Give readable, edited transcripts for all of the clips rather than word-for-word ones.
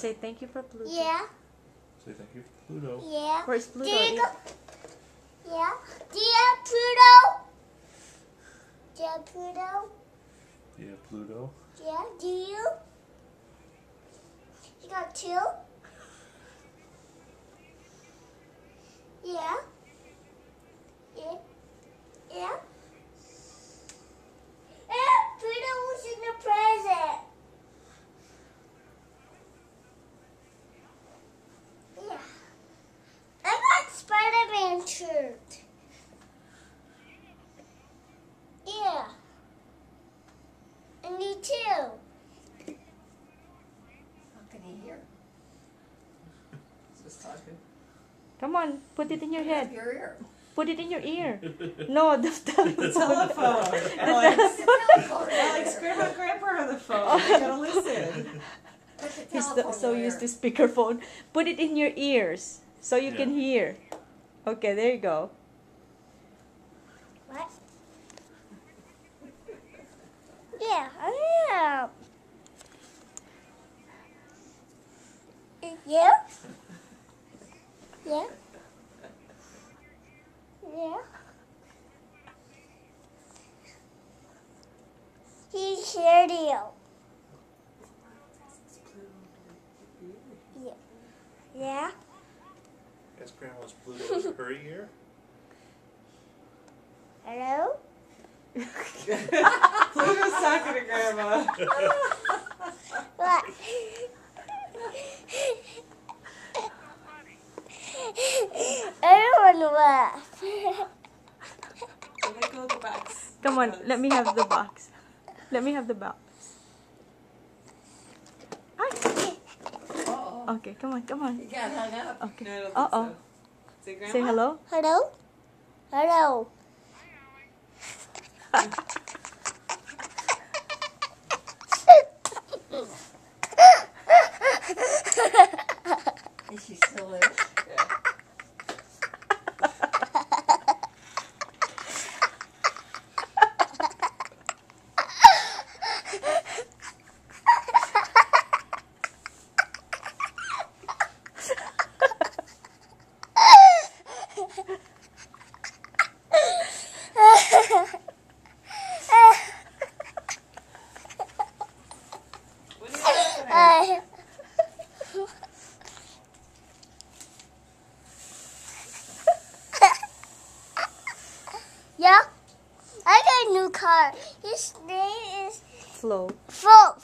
Say thank you for Pluto. Yeah. Say thank you for Pluto. Yeah. Where's Pluto? Yeah. Dear Pluto. Dear Pluto. Yeah, Pluto. Yeah. Do you? You got two? Yeah. Yeah. Yeah. Pluto was in the present. Yeah. I got Spider-Man shirt. Yeah. And me too. How can he hear? He's just talking. Come on, put it in your head. Your ear. Put it in your ear. No, the telephone. The telephone. Alex, grandma and grandpa are on the phone. You gotta listen. Put the He's telephone so in your used to ear. speakerphone. Put it in your ears so you can hear. Okay, there you go. What? Yeah, I am. Yeah? Yeah? Yeah? He's radio. Yeah. Yeah? Is Grandma's Pluto in her ear? Hello? Pluto's talking to grandma. What? Everyone laugh. Let go of the box. Come on, let me have the box. Let me have the box. Uh-oh. Okay, come on, come on. You got hung up. Okay. No, I don't think Uh-oh. so. Say grandma. Say hello. Hello? Hello? Is she still there? Yeah. What are you doing? Yeah? I got a new car. His name is Flo. Flo.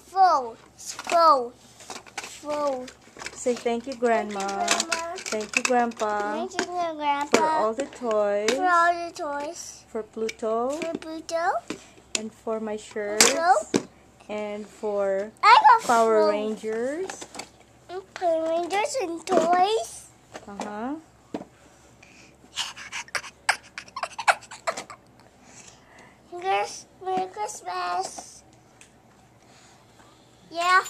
Say thank you, Grandma. Grandma. Thank you, Grandpa. Thank you, For Grandpa. all the toys. For all the toys. For Pluto. For Pluto. And for my shirts. Flo. And for I got Power Flo. Rangers. Power Rangers and toys. Uh-huh. Merry Christmas. Yeah.